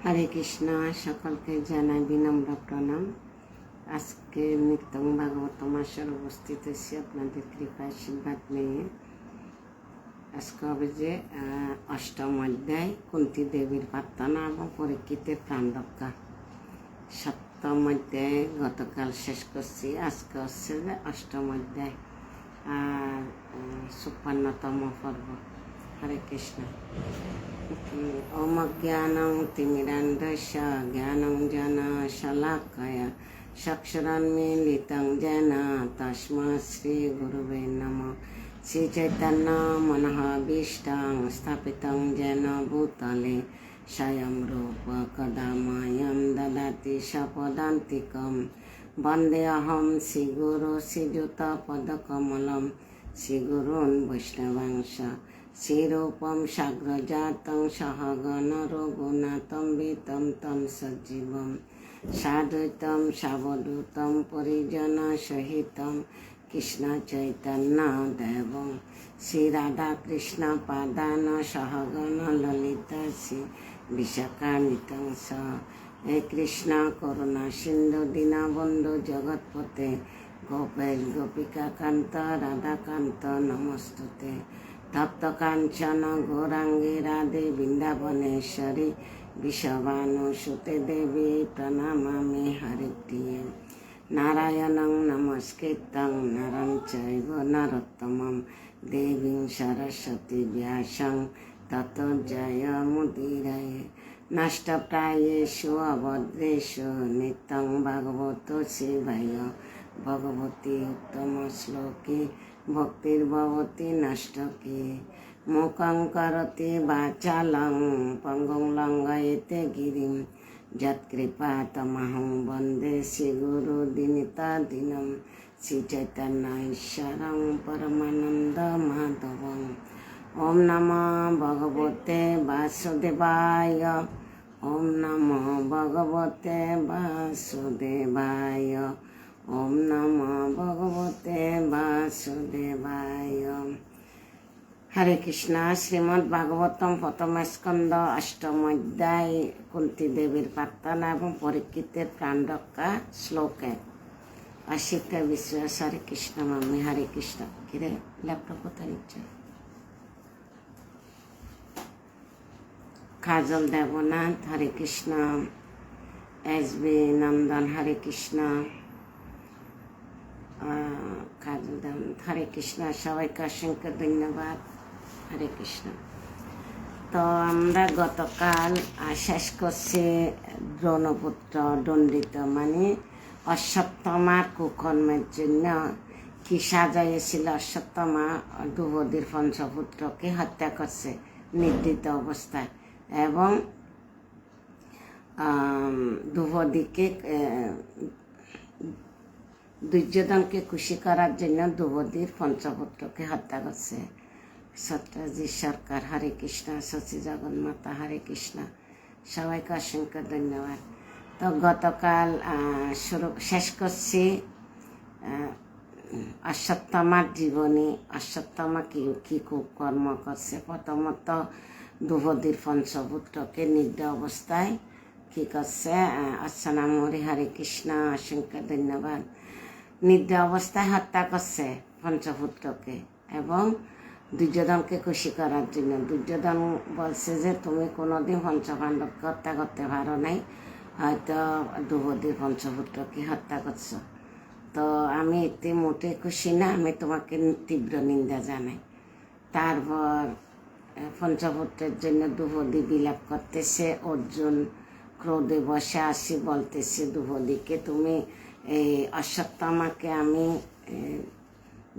হরে কৃষ্ণ। সকলকে জানাই বিনম্র প্রণাম। আজকে নিত্যং ভাগবত মাসের উপস্থিত হয়েছি আপনাদের কৃপা আশীর্বাদ নিয়ে। আজকে হবে যে অষ্টম অধ্যায়, কুন্তী দেবীর প্রার্থনা এবং পরীক্ষিতের প্রাণ রক্ষা। সপ্তম অধ্যায় গতকাল শেষ করছি, আজকে হচ্ছে যে অষ্টম অধ্যায় আর ৫৬তম পর্ব। হরে কৃষ্ণ। ওম জ্ঞানং তিমিরান্ধস্য জ্ঞানং জন শলাকয়া চক্ষুরন্মীলিतं येन তস্मै শ্রী গুরুবে নমঃ। শ্রী চৈতন্য মনোভীষ্টং স্থাপিतं येन ভূতলে স্বয়ং রূপ কদা মह्यं দদাতি স্বপদান্তিকं। বন্দেऽহং শ্রীগুরু শ্রীযুতপদকমलं শ্রীগুরুन् বৈষ্ণবাংশ শ্রীরূপম সাগ্রজাতং সহগণ রঘুনাথং বিতম তম সজ্জীবম সাদ্বৈতম সাবধূতম পরিজন সহিতম কৃষ্ণ চৈতন্য দেবং শ্রী রাধা কৃষ্ণ পাদান সহগণ ললিতা শ্রী বিশাখান্বিতং স। হে কৃষ্ণ করুণা সিন্ধু দীনবন্ধু জগৎপতে গোপেশ গোপিকা কান্ত রাধাকান্ত নমস্তুতে। তপ্ত কাঞ্চন গৌরাঙ্গী রাধে বৃন্দাবনেশ্বরী বিশ্বভানুসুতে দেবী প্রণমামি হরিপ্রিয়ে। নারায়ণং নমস্কৃত্যং নরং চৈব নরোত্তমং দেবীং সরস্বতী ব্যাসং ততো জয়মুদীরয়ে। নষ্টপ্রায়েষু অভদ্রেষু নিত্যং ভাগবতো সেবায় ভগবতী উত্তম শ্লোকে ভক্তির্ভবতি নষ্টকে। মুখং করতি বাচালং পঙ্গুং লঙ্ঘয়তে গিরিম যৎকৃপাতমহং বন্দে শ্রীগুরু দীনিতাদীনম শ্রী চৈতন্য ঈশ্বরং পরমানন্দ মাধবং। ওম নমো ভগবতে বাসুদেবায়। ওম নমো ভগবতে বাসুদেবায়। ওম নমো ভগবতে বাসুদেবায়। হরে কৃষ্ণ। শ্রীমদ্ ভাগবতম প্রথম স্কন্ধ অষ্টম অধ্যায়, কুন্তী দেবীর প্রার্থনা এবং পরীক্ষিতের প্রাণ রক্ষা। শ্লোক ১। অশিক্ষা বিশ্বাস। হরে কৃষ্ণ মাম্মি। হরে কৃষ্ণ। কিরে ল্যাপটপ কোথায় নিচ্ছে? কাজল দেবনাথ। হরে কৃষ্ণ। SB নন্দন। হরে কৃষ্ণ। কাজল দেবনাথ। হরে কৃষ্ণ। সবাইকে অসংখ্য ধন্যবাদ। হরে কৃষ্ণ। তো আমরা গতকাল শেষ করছি দ্রোণপুত্র দণ্ডিত মানে অশ্বত্থামার কুকর্মের জন্য কি সাজাইয়েছিল। অশ্বত্থামা দ্রৌপদীর পঞ্চপুত্রকে হত্যা করছে নির্দিত অবস্থায় এবং দ্রৌপদীকে দুর্যোধনকে খুশি করার জন্য দ্রৌপদীর পঞ্চপুত্রকে হত্যা করছে। সত্যজিৎ সরকার। হরে কৃষ্ণ। শশী জগন্মাতা। হরে কৃষ্ণ। সবাইকে অসংখ্য ধন্যবাদ। তো গতকাল শেষ করছি অশ্বত্থামার জীবনী। অশ্বত্থামা কি কর্ম করছে। প্রথমত দ্রৌপদীর পঞ্চপুত্রকে নির্দয় অবস্থায় কি করছে। অর্চনা মৌরি। হরে কৃষ্ণ। অসংখ্য ধন্যবাদ। নির্দয় অবস্থায় হত্যা করছে পঞ্চপুত্রকে এবং দুর্যোধনকে খুশি করার জন্য। দুর্যোধন বলছে যে তুমি কোনোদিন পঞ্চপাণ্ডবকে হত্যা করতে পারো নাই, হয়তো দ্রৌপদীর পঞ্চপুত্রকে হত্যা করছো। তো আমি এতে মোটে খুশি না, আমি তোমাকে তীব্র নিন্দা জানাই। তারপর পঞ্চপুত্রের জন্য দ্রৌপদী বিলাপ করতেছে। অর্জুন ক্রোধে বসে আসি বলতেছে দ্রৌপদীকে, তুমি এই অশ্বত্থামাকে আমি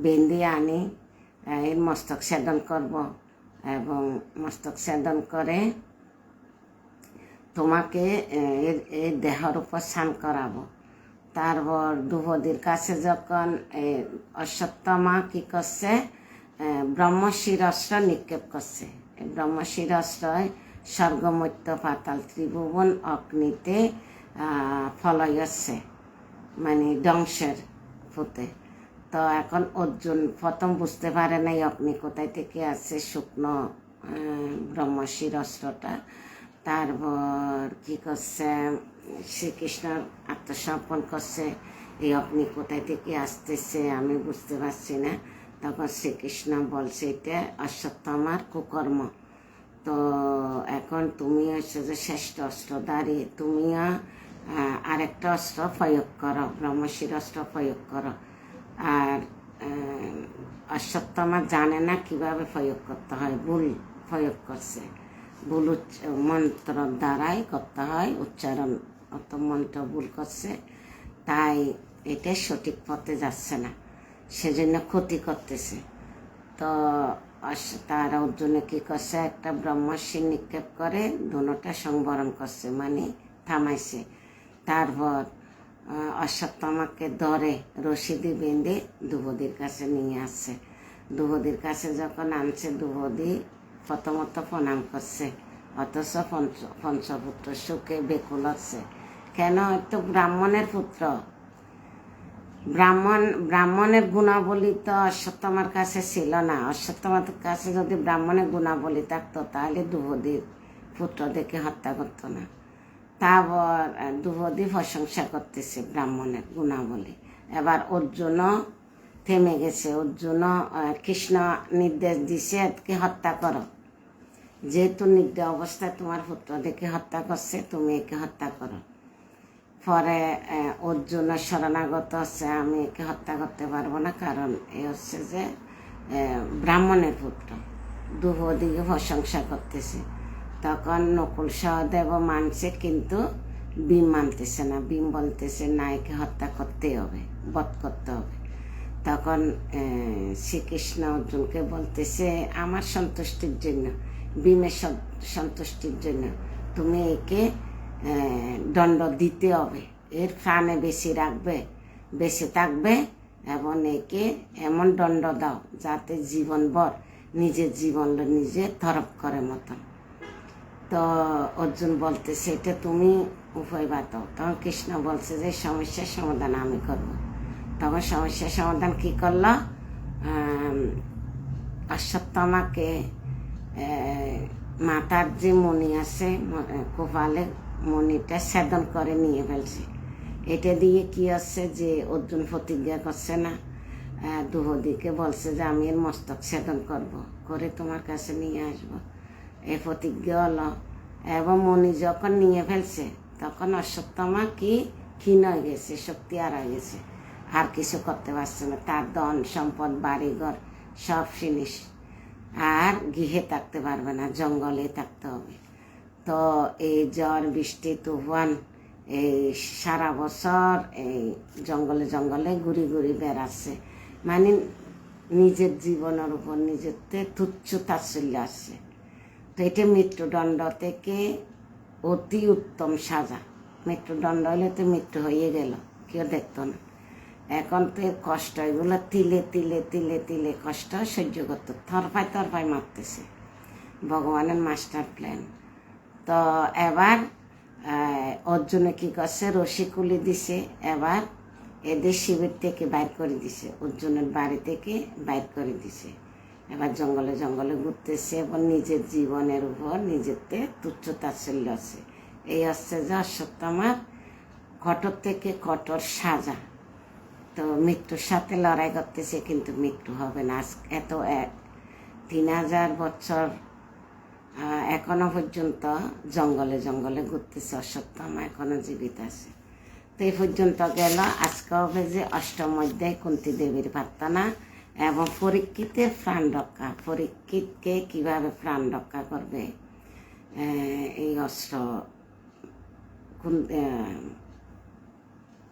বেঁধে আনি এর মস্তক ছেদন করব এবং মস্তক ছেদন করে তোমাকে এর দেহের উপর স্নান করাবো। তারপর দ্রৌপদীর কাছে যখন অশ্বত্থামা কি করছে, ব্রহ্মশিরস্ত্র নিক্ষেপ করছে। ব্রহ্মশিরস্ত্রয় স্বর্গমৈত্য পাতাল ত্রিভুবন অগ্নিতে ফলাইছে, মানে ধ্বংসের পথে। তো এখন অর্জুন প্রথম বুঝতে পারে নাই অগ্নি কোথায় থেকে আসছে, শুকনো ব্রহ্মশির অস্ত্রটা। তারপর কি করছে, শ্রীকৃষ্ণর আত্মসমর্পণ করছে, এই অগ্নি কোথায় থেকে আসতেছে আমি বুঝতে পারছি না। তখন শ্রীকৃষ্ণ বলছে এটা অশ্বত্থামার কুকর্ম। তো এখন তুমি হচ্ছে যে শ্রেষ্ঠ অস্ত্রধারী, তুমিও আরেকটা অস্ত্র প্রয়োগ করো, ব্রহ্মশির অস্ত্র প্রয়োগ করো। আর অশ্বত্থামা জানে না কিভাবে প্রয়োগ করতে হয়, ভুল প্রয়োগ করছে, ভুল মন্ত্র দ্বারাই করতে হয়, উচ্চারণ অত মন্ত্র ভুল করছে, তাই এটা সঠিক পথে যাচ্ছে না, সেজন্য ক্ষতি করতেছে। তো তার অর্জুনে কি করছে, একটা ব্রহ্মশির নিক্ষেপ করে দুটা সংবরণ করছে, মানে থামাইছে। তারপর অশ্বত্থামাকে ধরে রশি দিয়ে বেঁধে দ্রৌপদীর কাছে নিয়ে আসছে। দ্রৌপদীর কাছে যখন আনছে, দ্রৌপদী প্রথমত প্রণাম করছে, অথচ পঞ্চপুত্র সুখে বেকুল হচ্ছে। কেন? একটু ব্রাহ্মণের পুত্র, ব্রাহ্মণের গুণাবলী তো অশ্বত্থামার কাছে ছিল না। অশ্বত্থামার কাছে যদি ব্রাহ্মণের গুণাবলী থাকতো তাহলে দ্রৌপদীর পুত্রদেরকে হত্যা করতো না। তারপর দ্রৌপদী প্রশংসা করতেছে ব্রাহ্মণের গুণাবলী। এবার অর্জুনও থেমে গেছে। অর্জুন কৃষ্ণ নির্দেশ দিছে একে হত্যা করো, যেহেতু নির্দয় অবস্থায় তোমার পুত্রদেরকে হত্যা করছে, তুমি একে হত্যা করো। পরে অর্জুন শরণাগত হচ্ছে, আমি একে হত্যা করতে পারবো না, কারণ এ হচ্ছে যে ব্রাহ্মণের পুত্র। দ্রৌপদীকে প্রশংসা করতেছে। তখন নকুল সহদেব মানছে, কিন্তু ভীম মানতেছে না। ভীম বলতেছে না, একে হত্যা করতেই হবে, বধ করতে হবে। তখন শ্রীকৃষ্ণ অর্জুনকে বলতেছে, আমার সন্তুষ্টির জন্য, ভীমের সন্তুষ্টির জন্য তুমি একে দণ্ড দিতে হবে, এর প্রাণে বেশি থাকবে, এবং একে এমন দণ্ড দাও যাতে জীবনভর নিজের জীবন নিজে তরফ করে মতন। তো অর্জুন বলতেছে, এটা তুমি উপায় বাতাও। তখন কৃষ্ণ বলছে যে সমস্যার সমাধান আমি করব। তখন সমস্যার সমাধান কি করলো, অশ্বত্থামাকে মাথার যে মণি আছে, কপালে মণিটা ছেদন করে নিয়ে ফেলছে। এটা দিয়ে কি হচ্ছে যে অর্জুন প্রতিজ্ঞা করছে না, দ্রৌপদীকে বলছে যে আমি এর মস্তক ছেদন করে তোমার কাছে নিয়ে আসবো, এ প্রতিজ্ঞা হলো। এবং মণি যখন নিয়ে ফেলছে তখন অশ্বত্থামা কি ক্ষীণ হয়ে গেছে, শক্তি হারিয়ে গেছে, আর কিছু করতে পারছে না। তার ধন সম্পদ বাড়িঘর সব ফিনিশ, আর গৃহে থাকতে পারবে না, জঙ্গলে থাকতে হবে। তো এই ঝড় বৃষ্টি তুফান এই সারা বছর এই জঙ্গলে জঙ্গলে ঘুরি বেড়াচ্ছে, মানে নিজের জীবনের উপর নিজের তুচ্ছ তাচ্ছিল্য আসছে। তো এটা মৃত্যুদণ্ড থেকে অতি উত্তম সাজা। মৃত্যুদণ্ড হলে তো মৃত্যু হয়ে গেল, কেউ দেখতো না। এখন তো কষ্ট, এগুলো তিলে তিলে তিলে তিলে কষ্ট সহ্য করতো, তরফায় মারতেছে, ভগবানের মাস্টার প্ল্যান। তো এবার অর্জুনে কি করছে, রশি খুলে দিছে, এবার এদের শিবির থেকে বাইর করে দিছে, অর্জুনের বাড়ি থেকে বাইর করে দিছে। এবার জঙ্গলে জঙ্গলে ঘুরতেছে এবং নিজের জীবনের উপর নিজেরতে তুচ্ছ তাচ্ছিল্য আছে। এই হচ্ছে যে অশ্বত্থামার কঠোর থেকে কঠোর সাজা। তো মৃত্যুর সাথে লড়াই করতেছে, কিন্তু মৃত্যু হবে না। এত 3000 বছর এখনো পর্যন্ত জঙ্গলে জঙ্গলে ঘুরতেছে অশ্বত্থামা, এখনো জীবিত আছে। তো এই পর্যন্ত গেল। আজকে হবে যে অষ্টম অধ্যায় কুন্তী দেবীর প্রার্থনা এবং পরীক্ষিতের প্রাণ রক্ষা। পরীক্ষিতকে কিভাবে প্রাণ রক্ষা করবে, এই অস্ত্র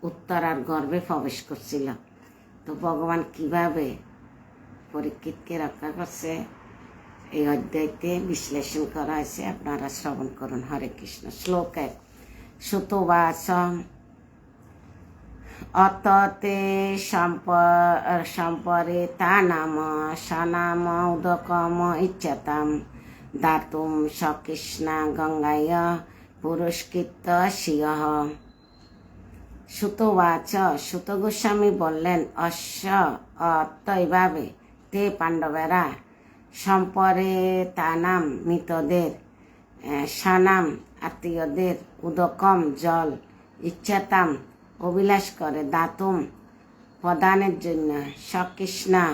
উত্তরার গর্ভে প্রবেশ করছিল, তো ভগবান কিভাবে পরীক্ষিতকে রক্ষা করছে এই অধ্যায়তে বিশ্লেষণ করা হয়েছে। আপনারা শ্রবণ করুন। হরে কৃষ্ণ। শ্লোক 1। সুতোবাচ অততে সম্পরে তা নাম সনাম উদকম ইচ্ছতাম দাতুম সকৃষ্ণা গঙ্গায় পুরস্কৃত শিয়। সুতোবাচ, সুত গোস্বামী বললেন, অতএভাবে তে পাণ্ডবেরা সম্পরে তা নাম মৃতদের সানাম আত্মীয়দের উদকম জল ইচ্ছাতাম অভিলাষ করে দাতুম প্রদানের জন্য সকৃষ্ণা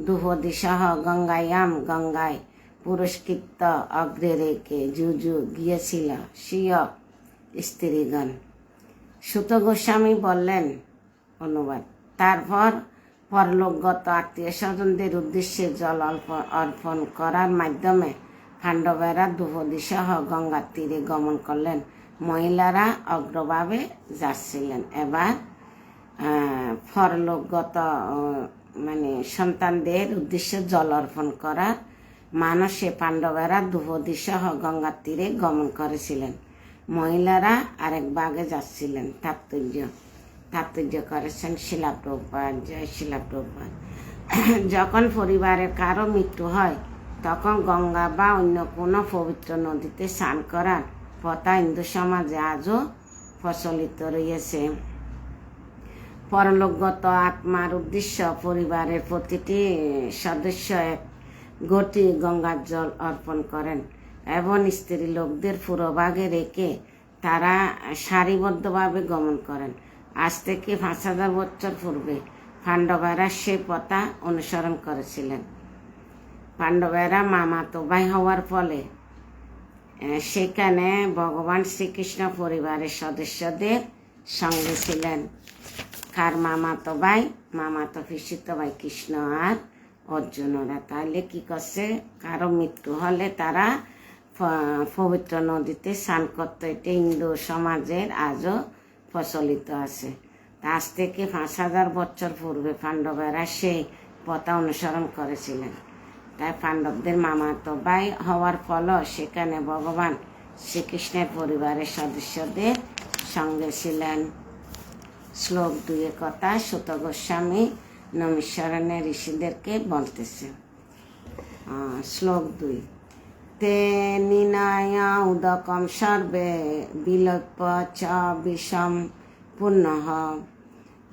দুহদিসহ গঙ্গায়াম গঙ্গায় পুরস্কৃত অগ্রে রেখে যুযু গিয়েছিল স্বীয় স্ত্রীগণ। সুত গোস্বামী বললেন, অনুবাদ, তারপর পরলোকগত আত্মীয় স্বজনদের উদ্দেশ্যে জল অর্পণ করার মাধ্যমে পাণ্ডবেরা দুহদিসহ গঙ্গার তীরে গমন করলেন। মহিলারা অগ্রভাবে যাচ্ছিলেন। এবার পরলোকগত সন্তানদের উদ্দেশ্যে জল অর্পণ করার মানসে পাণ্ডবেরা দুহদিসহ গঙ্গার তীরে গমন করেছিলেন। মহিলারা আরেক ভাগে যাচ্ছিলেন। তাৎপর্য করেছেন শিলা প্রভুপাদ। জয় শিলা প্রভুপাদ। যখন পরিবারের কারো মৃত্যু হয় তখন গঙ্গা বা অন্য কোনো পবিত্র নদীতে স্নান করার প্রথা হিন্দু সমাজে আজও প্রচলিত রয়েছে। পরলোকগত আত্মার উদ্দেশ্য পরিবারের প্রতিটি সদস্য এক ঘটি গঙ্গার জল অর্পণ করেন এবং স্ত্রী লোকদের পুরোভাগে রেখে তারা সারিবদ্ধভাবে গমন করেন। আজ থেকে 5000 বছর পূর্বে পাণ্ডবেরা সেই প্রথা অনুসরণ করেছিলেন। পাণ্ডবেরা মামাতো ভাই হওয়ার ফলে সেখানে ভগবান শ্রীকৃষ্ণ পরিবারের সদস্যদের সঙ্গে ছিলেন। কার মামাতো ভাই? মামাতো পিসিত ভাই কৃষ্ণ আর অর্জুনরা। তাহলে কি করছে? কারো মৃত্যু হলে তারা পবিত্র নদীতে স্নান করতে। এটা হিন্দু সমাজের আজও প্রচলিত আছে। আজ থেকে 5000 বছর পূর্বে পাণ্ডবেরা সেই প্রথা অনুসরণ করেছিলেন। তাই পাণ্ডবদের মামাতো ভাই হওয়ার ফলও সেখানে ভগবান শ্রীকৃষ্ণের পরিবারের সদস্যদের সঙ্গে ছিলেন। শ্লোক 2 কথা সুত গোস্বামী নৈমিষারণ্যে ঋষিদেরকে বলতেছে। শ্লোক 2, তে নিনায় উদকম সর্বে বিলোপ চ বিষম পুনঃ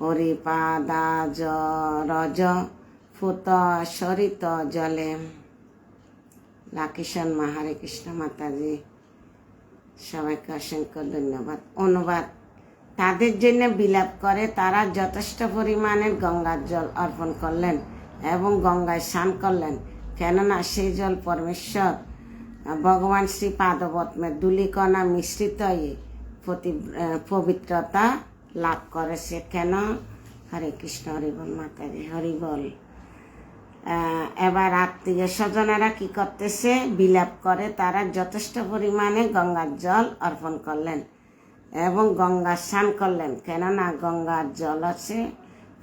হরিপাদাজ রজ ফুত সরিত জলে। লাকিশন মা, হরে কৃষ্ণ মাতাজি, সবাইকে অসংখ্য ধন্যবাদ। অনুবাদ, তাদের জন্য বিলাপ করে তারা যথেষ্ট পরিমাণের গঙ্গার জল অর্পণ করলেন এবং গঙ্গায় স্নান করলেন, কেননা সেই জল পরমেশ্বর ভগবান শ্রী পাদপদ্মের ধূলিকণা মিশ্রিত হয়ে পবিত্রতা লাভ করেছে। কেন? হরে কৃষ্ণ, হরিবল মাতাজি, হরিবল। এবার আত্মীয় স্বজনেরা কি করতেছে? বিলাপ করে তারা যথেষ্ট পরিমাণে গঙ্গার জল অর্পণ করলেন এবং গঙ্গার স্নান করলেন, কেননা গঙ্গার জল আছে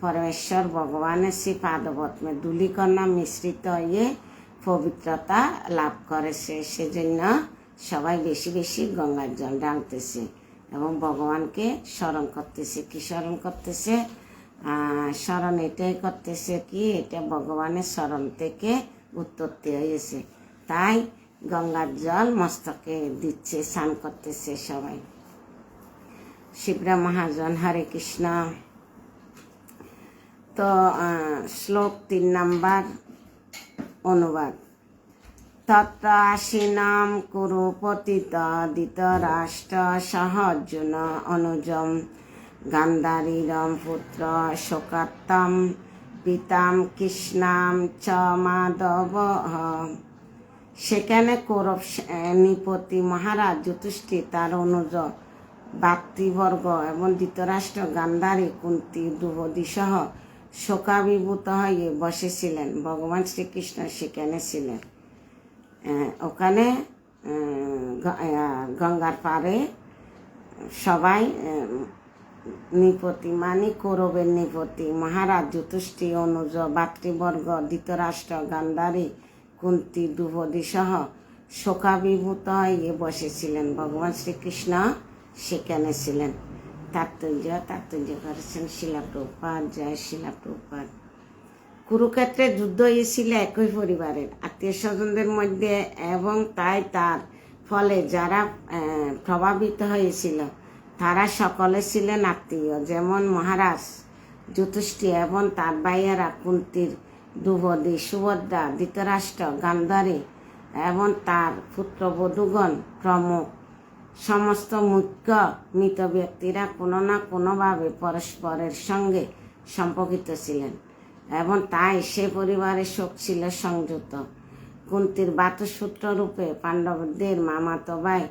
পরমেশ্বর ভগবানের শ্রী পাদপদ্মের ধূলিকণা মিশ্রিত হয়ে পবিত্রতা লাভ করেছে। সেজন্য সবাই বেশি বেশি গঙ্গার জল ঢালতেছে এবং ভগবানকে স্মরণ করতেছে। কি স্মরণ করতেছে? স্মরণ এটাই করতেছে কি এটা ভগবানের স্মরণ থেকে উৎপত্তি হয়েছে, তাই গঙ্গার জল মস্তকে দিচ্ছে, স্নান করতেছে সবাই। শিবরা মহাজন, হরে কৃষ্ণ। তো শ্লোক 3 নম্বর অনুবাদ, তত্র আশীনাম কুরু পতিত ধৃতরাষ্ট্র সহর্জুন অনুজম গান্ধারীরম পুত্র শোকাত্তম পিতাম কৃষ্ণাম চ মাধব। সেখানে কৌরব নৃপতি মহারাজ যুধিষ্ঠির, তার অনুজ ভাতৃবর্গ এবং ধৃতরাষ্ট্র, গান্ধারী, কুন্তী, দ্রৌপদী সহ শোকাভিভূত হয়ে বসেছিলেন। ভগবান শ্রীকৃষ্ণ সেখানে ছিলেন। ওখানে গঙ্গার পাড়ে সবাই নৃপতি মানে কৌরবের নৃপতি মহারাজ যুধিষ্ঠির, অনুজ ভাতৃবর্গ, ধৃতরাষ্ট্র, গান্ধারী, কুন্তী, দ্রৌপদী সহ শোকাভিভূত হয়ে বসেছিলেন। ভগবান শ্রীকৃষ্ণ সেখানে ছিলেন। তাৎপর্য করেছেন শিলা প্রভুপাদ। জয় শিলা প্রভুপাদ। কুরুক্ষেত্রে যুদ্ধ হয়েছিল একই পরিবারের আত্মীয় স্বজনদের মধ্যে এবং তাই তার ফলে যারা প্রভাবিত হয়েছিল তারা সকলে ছিলেন আত্মীয়। যেমন মহারাজ যুধিষ্ঠির এবং তার ভাইয়েরা কুন্তীর, দ্রৌপদী, সুভদ্রা, ধৃতরাষ্ট্র, গান্ধারী এবং তার পুত্রবধূগণ প্রমুখ সমস্ত মুখ্য মৃত ব্যক্তিরা কোনো না কোনোভাবে পরস্পরের সঙ্গে সম্পর্কিত ছিলেন এবং তাই সে পরিবারের শোক ছিল সংযুক্ত। কুন্তির বাতুসূত্র রূপে পাণ্ডবদের মামাতো ভাই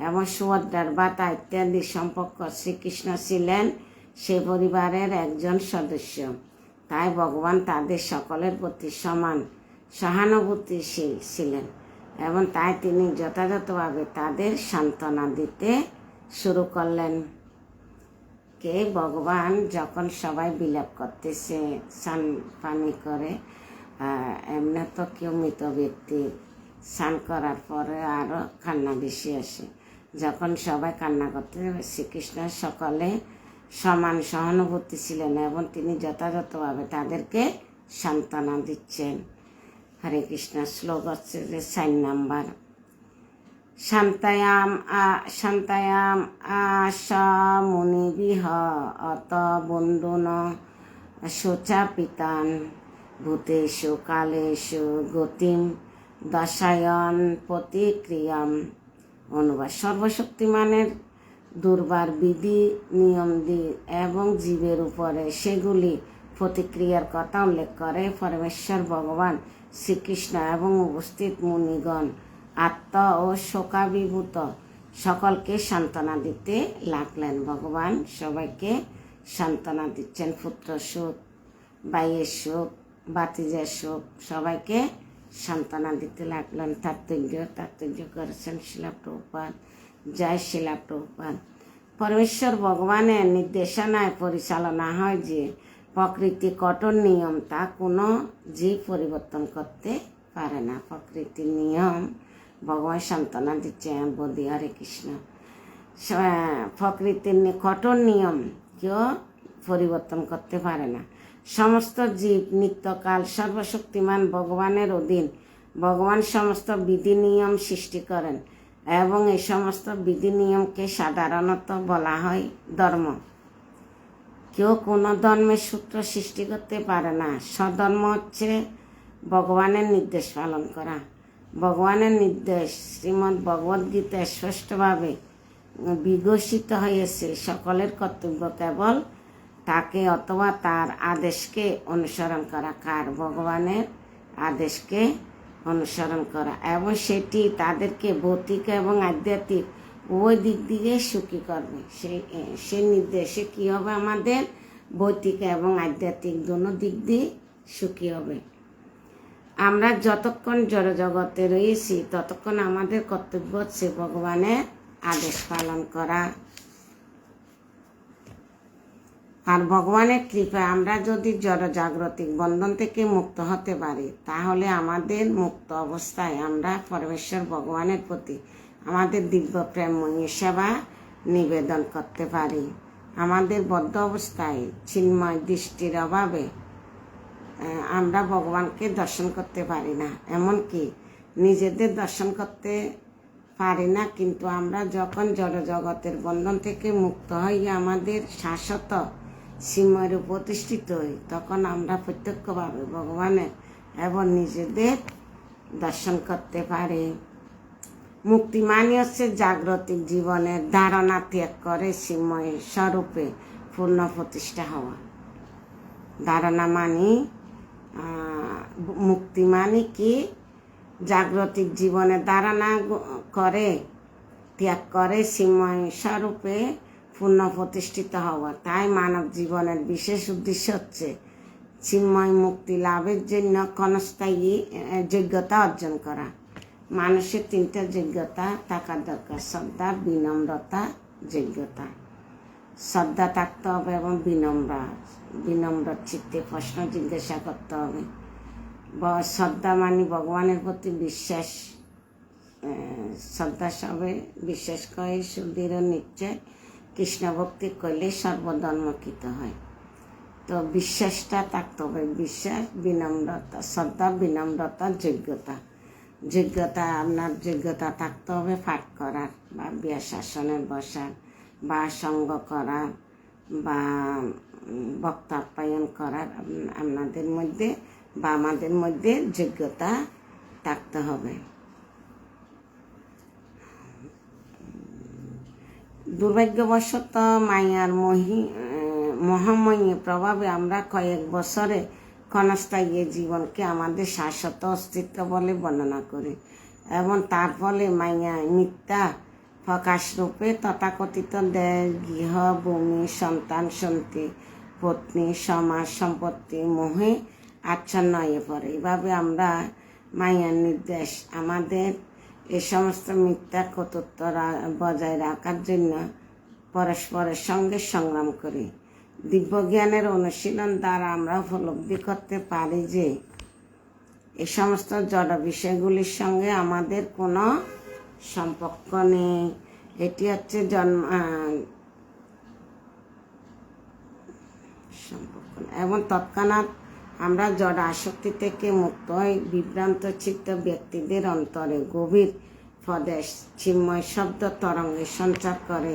এবং সুভদ্রার বাতা ইত্যাদি সম্পর্ক শ্রীকৃষ্ণ ছিলেন সে পরিবারের একজন সদস্য। তাই ভগবান তাদের সকলের প্রতি সমান সহানুভূতিশীল ছিলেন এবং তাই তিনি যথাযথভাবে তাদের সান্ত্বনা দিতে শুরু করলেন। কে ভগবান যখন সবাই বিলাপ করতেছে স্নান পানি করে, এমনি তো কেউ মৃত ব্যক্তি স্নান করার পরে আরও কান্না বেশি আসে। যখন সবাই কান্না করতে শ্রীকৃষ্ণ সকলে সমান সহানুভূতি ছিলেন এবং তিনি যথাযথভাবে তাদেরকে সান্ত্বনা দিচ্ছেন। হরে কৃষ্ণ। শ্লোক হচ্ছে যে 4 নাম্বার। শান্তায়াম আশা মুনিবিহ অত বন্ধুন শোচাপিতান ভূতেষু কালেষু গতিম দশায়ন প্রতিক্রিয়াম। অনুবাদ। সর্বশক্তিমানের দুর্বার বিধি নিয়ম এবং জীবের উপরে সেগুলি প্রতিক্রিয়ার কথা উল্লেখ করে পরমেশ্বর ভগবান শ্রীকৃষ্ণ এবং উপস্থিত মুনিগণ আত্ম ও শোকাভিভূত সকলকে সান্ত্বনা দিতে লাগলেন। ভগবান সবাইকে সান্ত্বনা দিচ্ছেন। পুত্র শোক, ভাইয়ের শোক, ভাতিজার শোক, সবাইকে সান্ত্বনা দিতে লাগলেন। তাৎপর্য করেছেন শিলা প্রভুপাদ। জয় শিলা প্রভুপাদ। পরমেশ্বর ভগবানের নির্দেশনায় পরিচালনা হয় যে প্রকৃতি কঠোর নিয়ম, তা কোনো জীব পরিবর্তন করতে পারে না। প্রকৃতির নিয়ম ভগবান সান্ত্বনা দিচ্ছেন। বোধি। হরে কৃষ্ণ। প্রকৃতির কঠোর নিয়ম কেউ পরিবর্তন করতে পারে না। সমস্ত জীব নিত্যকাল সর্বশক্তিমান ভগবানের অধীন। ভগবান সমস্ত বিধি নিয়ম সৃষ্টি করেন এবং এই সমস্ত বিধি নিয়মকে সাধারণত বলা হয় ধর্ম। কেউ কোনো ধর্মের সূত্র সৃষ্টি করতে পারে না। স্বধর্ম হচ্ছে ভগবানের নির্দেশ পালন করা। ভগবানের নির্দেশ শ্রীমদ্ ভগবদ্গীতায় স্পষ্টভাবে বিঘোষিত হয়েছে। সকলের কর্তব্য কেবল তাকে অথবা তার আদেশকে অনুসরণ করা। কার? ভগবানের আদেশকে অনুসরণ করা, এবং সেটি তাদেরকে ভৌতিক এবং আধ্যাত্মিক উভয় দিক দিয়ে সুখী করবে। সেই নির্দেশে কী হবে? আমাদের ভৌতিক এবং আধ্যাত্মিক দুনো দিক দিয়ে সুখী হবে। আমরা যতক্ষণ জড়জগতে রয়েছি ততক্ষণ আমাদের কর্তব্য হচ্ছে ভগবানের আদেশ পালন করা। আর ভগবানের কৃপায় আমরা যদি জড় জাগতিক বন্ধন থেকে মুক্ত হতে পারি, তাহলে আমাদের মুক্ত অবস্থায় আমরা পরমেশ্বর ভগবানের প্রতি আমাদের দিব্য প্রেমময়ী সেবা নিবেদন করতে পারি। আমাদের বদ্ধ অবস্থায় চিন্ময় দৃষ্টির অভাবে আমরা ভগবানকে দর্শন করতে পারি না, এমনকি নিজেদের দর্শন করতে পারি না। কিন্তু আমরা যখন জড় জগতের বন্ধন থেকে মুক্ত হই, আমাদের শাশ্বত সীমায় প্রতিষ্ঠিত হই, তখন আমরা প্রত্যক্ষভাবে ভগবানের এবং নিজেদের দর্শন করতে পারি। মুক্তি মানে হচ্ছে জাগতিক জীবনের ধারণা ত্যাগ করে সীময় স্বরূপে পূর্ণ প্রতিষ্ঠা হওয়া। ধারণা মানে মুক্তি মানে কি? জাগতিক জীবনের ধারণা করে ত্যাগ করে সীময় স্বরূপে পূর্ণ প্রতিষ্ঠিত হওয়া। তাই মানব জীবনের বিশেষ উদ্দেশ্য হচ্ছে চিন্ময় মুক্তি লাভের জন্য ক্ষণস্থায়ী যোগ্যতা অর্জন করা। মানুষের 3টা যোগ্যতা থাকা দরকার: শ্রদ্ধা, বিনম্রতা, যোগ্যতা। শ্রদ্ধা থাকতে হবে এবং বিনম্র চিত্তে প্রশ্ন জিজ্ঞাসা করতে হবে। শ্রদ্ধা মানে ভগবানের প্রতি বিশ্বাস। শ্রদ্ধা সবে বিশ্বাস করে সুদৃঢ় নিশ্চয় কৃষ্ণ ভক্তি করলে সর্বধর্মকৃত হয়। তো বিশ্বাসটা থাকতে হবে। বিশ্বাস, বিনম্রতা, শ্রদ্ধা, বিনম্রতা, যোগ্যতা। আপনার যোগ্যতা থাকতে হবে পাঠ করার বা ব্যাসাসনে বসার বা সঙ্গ করার বা বক্তা আপ্যায়ন করার আপনাদের মধ্যে বা আমাদের মধ্যে যোগ্যতা থাকতে হবে। দুর্ভাগ্যবশত মায়ার মহাময়ী প্রভাবে আমরা কয়েক বছরে ক্ষণস্থায়ী জীবনকে আমাদের শাশ্বত অস্তিত্ব বলে বর্ণনা করি এবং তার ফলে মায়া মিথ্যা প্রকাশরূপে তথাকথিত দেশ, গৃহ, ভূমি, সন্তান, সন্ততি, পত্নী, সমাজ, সম্পত্তি মোহে আচ্ছন্ন হয়ে পড়ে। এভাবে আমরা মায়ার নির্দেশ আমাদের এই সমস্ত মিথ্যা কর্তৃত্ব বজায় রাখার জন্য পরস্পরের সঙ্গে সংগ্রাম করি। দিব্যজ্ঞানের অনুশীলন দ্বারা আমরা উপলব্ধি করতে পারি যে এই সমস্ত জড় বিষয়গুলির সঙ্গে আমাদের কোনো সম্পর্ক নেই। এটি হচ্ছে সম্পর্ক এবং তৎক্ষণাৎ আমরা জড় আসক্তি থেকে মুক্ত হয়ে বিভ্রান্ত চিত্ত ব্যক্তিদের অন্তরে গভীর প্রদেশ চিন্ময় শব্দ তরঙ্গে সঞ্চার করে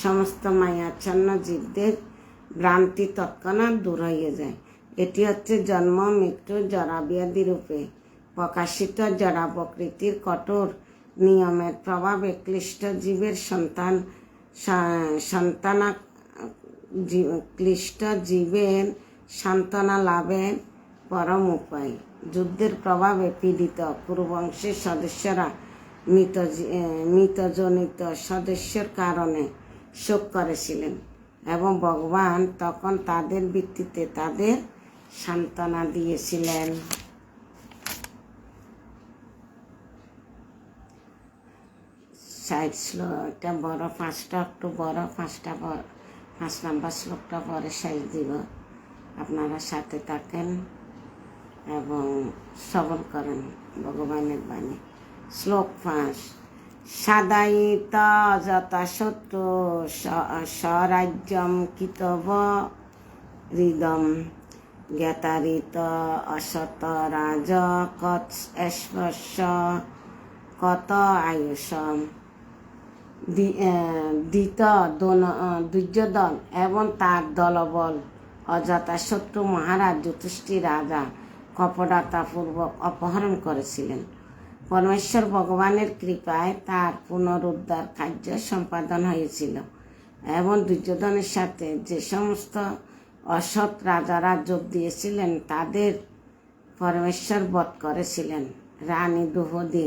সমস্ত মায়াচ্ছন্ন জীবদের ভ্রান্তি তৎক্ষণাৎ দূর হয়ে যায়। এটি হচ্ছে জন্ম মৃত্যু জরাব্যাধি রূপে প্রকাশিত জড়া প্রকৃতির কঠোর নিয়মের প্রভাবে ক্লিষ্ট জীবের ক্লিষ্ট জীবের সান্ত্বনা লাভের পরম উপায়। যুদ্ধের প্রভাবে পীড়িত কুরুবংশের সদস্যরা মৃতজনিত সদস্যের কারণে শোক করেছিলেন এবং ভগবান তখন তাদের ভিত্তিতে তাদের সান্ত্বনা দিয়েছিলেন। সাইড শ্লোক এটা বড়, 5টা একটু বড়, 5 নাম্বার শ্লোকটা পরে সাইজ দিব। আপনারা সাথে থাকেন এবং শ্রবণ করেন ভগবানের বাণী। শ্লোক 5। সাদায়িত যথাশত্রু স্বরাজ্যম কিতব হৃদম জ্ঞাতারিত অসত রাজ কৎস্পর্শ কত আয়ুষম। দুর্যোধন এবং তার দলবল অজাতশত্রু মহারাজ যুধিষ্ঠির রাজা কপটতাপূর্বক অপহরণ করেছিলেন। পরমেশ্বর ভগবানের কৃপায় তার পুনরুদ্ধার কার্য সম্পাদন হয়েছিল এবং দুর্যোধনের সাথে যে সমস্ত অসৎ রাজারা যোগ দিয়েছিলেন তাদের পরমেশ্বর বধ করেছিলেন। রানী দ্রৌপদী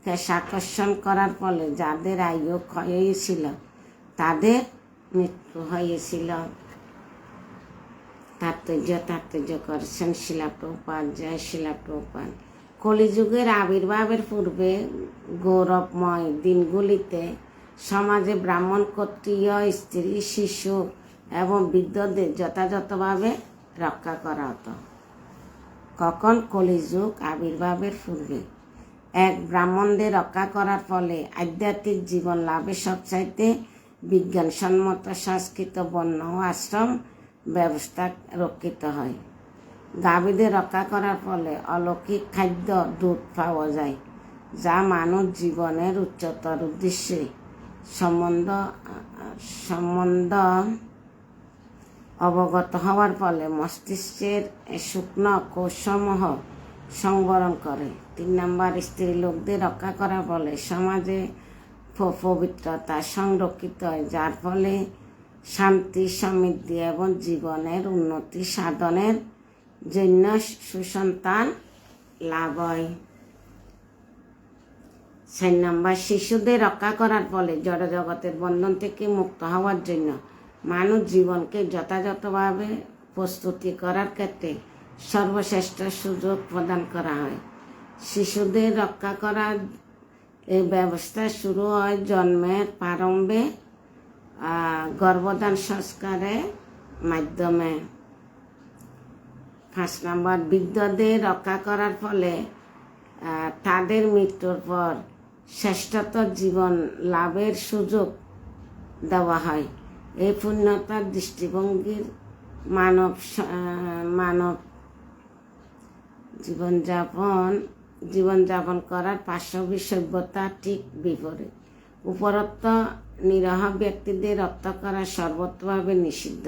কেশ আকর্ষণ করার ফলে যাদের আয়ু ক্ষয় হয়েছিল তাদের মৃত্যু হয়েছিল। তাৎপর্য করেছেন শিলা প্রভুপাদ। জয় শিলা প্রভুপাদ। কলিযুগের আবির্ভাবের পূর্বে গৌরবময় দিনগুলিতে সমাজে ব্রাহ্মণ, ক্ষত্রিয়, স্ত্রী, শিশু এবং বৃদ্ধদের যথাযথভাবে রক্ষা করা হতো। কখন? কলিযুগ আবির্ভাবের পূর্বে। এক ব্রাহ্মণদের রক্ষা করার ফলে আধ্যাত্মিক জীবন লাভের সবচাইতে বিজ্ঞানসম্মত সংস্কৃত বর্ণ ও আশ্রম ব্যবস্থা রক্ষিত হয়। গাভীদের রক্ষা করার ফলে অলৌকিক খাদ্য দুধ পাওয়া যায়, যা মানব জীবনের উচ্চতর উদ্দেশ্যে সম্বন্ধ অবগত হওয়ার ফলে মস্তিষ্কের শুকনো কোষসমূহ সংবরণ করে। 3 নম্বর, স্ত্রী লোকদের রক্ষা করার ফলে সমাজে পবিত্রতা সংরক্ষিত হয়, যার ফলে শান্তি, সমৃদ্ধি এবং জীবনের উন্নতি সাধনের জন্য সুসন্তান লাভ হয়। 4 নম্বর, শিশুদের রক্ষা করার ফলে জড়জগতের বন্ধন থেকে মুক্ত হওয়ার জন্য মানব জীবনকে যথাযথভাবে প্রস্তুতি করার ক্ষেত্রে সর্বশ্রেষ্ঠ সুযোগ প্রদান করা হয়। শিশুদের রক্ষা করার এই ব্যবস্থা শুরু হয় জন্মের প্রারম্ভে গর্ভধান সংস্কারের মাধ্যমে। 5 নম্বর, বৃদ্ধদের রক্ষা করার ফলে তাদের মৃত্যুর পর শ্রেষ্ঠতর জীবন লাভের সুযোগ দেওয়া হয়। এই পূর্ণতার দৃষ্টিভঙ্গির মানব জীবনযাপন করার পাশবিক সভ্যতা ঠিক বিপরীত। উপরোক্ত নিরহ ব্যক্তিদের রক্ষা করা সর্বতভাবে নিষিদ্ধ,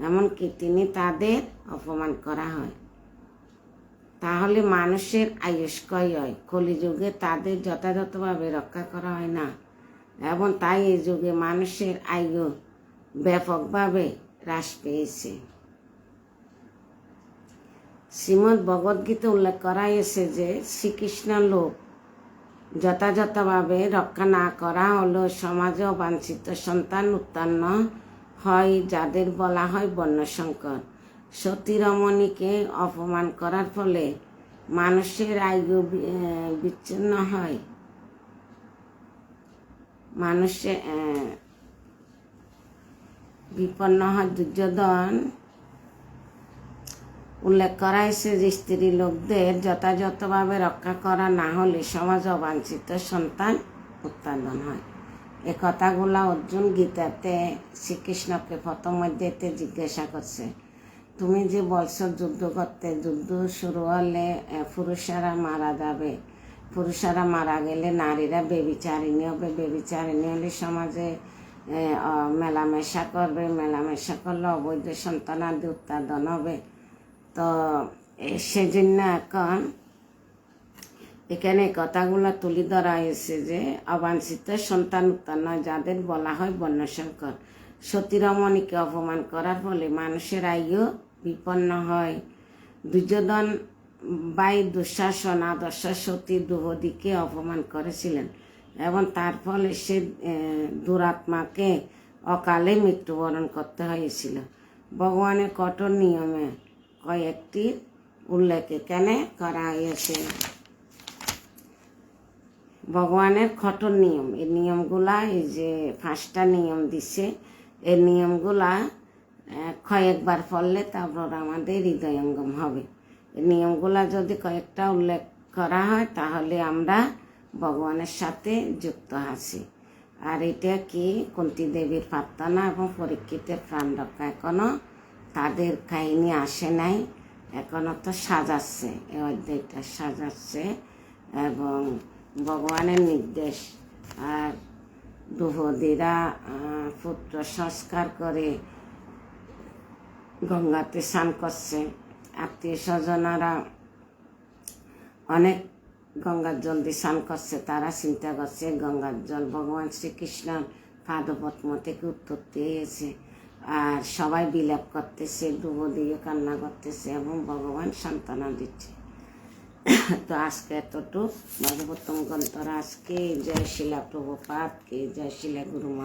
এমনকি তাদের অপমান করা হয়। তাহলে মানুষের আয়ুষ্কয় হয়। কলিযুগে তাদের যথাযথভাবে রক্ষা করা হয় না। এবং তাই এই যুগে মানুষের আয়ু ব্যাপকভাবে হ্রাস পেয়েছে। শ্রীমদ্ ভগবদ্গীতা উল্লেখ করা হয়েছে যে শ্রীকৃষ্ণ লোক যথাযথভাবে রক্ষা না করা হলেও সমাজে অবাঞ্ছিত সন্তান উৎপন্ন হয়, যাদের বলা হয় বর্ণসংকর। সতী রমণীকে অপমান করার ফলে মানুষের আয়ু বিচ্ছিন্ন হয়। মানুষের বিপন্ন হয়। দুর্যোধন উল্লেখ করা হয়েছে যে স্ত্রী লোকদের যথাযথভাবে রক্ষা করা না হলে সমাজ অবাঞ্ছিত সন্তান উৎপাদন হয়। এ কথাগুলা অর্জুন গীতাতে শ্রীকৃষ্ণকে প্রথম অধ্যায়তে জিজ্ঞাসা করছে, তুমি যে বলছো যুদ্ধ করতে, যুদ্ধ শুরু হলে পুরুষেরা মারা যাবে, পুরুষেরা মারা গেলে নারীরা বেবিচারিণী হবে, বেবিচারিণী হলে সমাজে মেলামেশা করবে, মেলামেশা করলে অবৈধ সন্তানাদি উৎপাদন হবে। তো সেজন্য এখন এখানে কথাগুলো তুলে ধরা হয়েছে যে অবাঞ্ছিত সন্তান উৎপন্ন হয়, যাদের বলা হয় বর্ণসংকর। সতী রমণীকে অপমান করার ফলে মানুষের আয়ু বিপন্ন হয়। দুর্যোধন বাই দুঃশাসন আদর্শ সতী দ্রৌপদীকে অপমান করেছিলেন এবং তার ফলে সে দুরাত্মাকে অকালে মৃত্যুবরণ করতে হয়েছিল। ভগবানের কঠোর নিয়মে কয়েকটি উল্লেখ এখানে করা হয়েছে। ভগবানের কঠোর নিয়ম, এই নিয়মগুলা, এই যে 5টা নিয়ম দিছে, এই নিয়মগুলা কয়েকবার পড়লে তারপর আমাদের হৃদয়ঙ্গম হবে। এই নিয়মগুলা যদি কয়েকটা উল্লেখ করা হয় তাহলে আমরা ভগবানের সাথে যুক্ত আছি। আর এটা কি কুন্তী দেবীর প্রার্থনা এবং পরীক্ষিতের প্রাণ রক্ষা, এখনো তাদের কাহিনী আসে নাই, এখনো তো সাজাচ্ছে, এই অধ্যায়টা সাজাচ্ছে এবং ভগবানের নির্দেশ। আর দ্রৌপদীরা পুত্র সংস্কার করে গঙ্গাতে স্নান করছে, আত্মীয় স্বজনেরা অনেক গঙ্গার জল দিয়ে স্নান করছে, তারা চিন্তা করছে গঙ্গার জল ভগবান শ্রীকৃষ্ণর পাদপদ্ম থেকে উৎপত্তি হয়েছে। আর সবাই বিলাপ করতেছে, দ্রৌপদীও কান্না করতেছে এবং ভগবান সান্ত্বনা দিচ্ছে। তো আজকে এতটুকু। ভাগবতম গ্রন্থরা আজকে জয় শিলা প্রভুপাদ কে, জয় শিলা গুরু।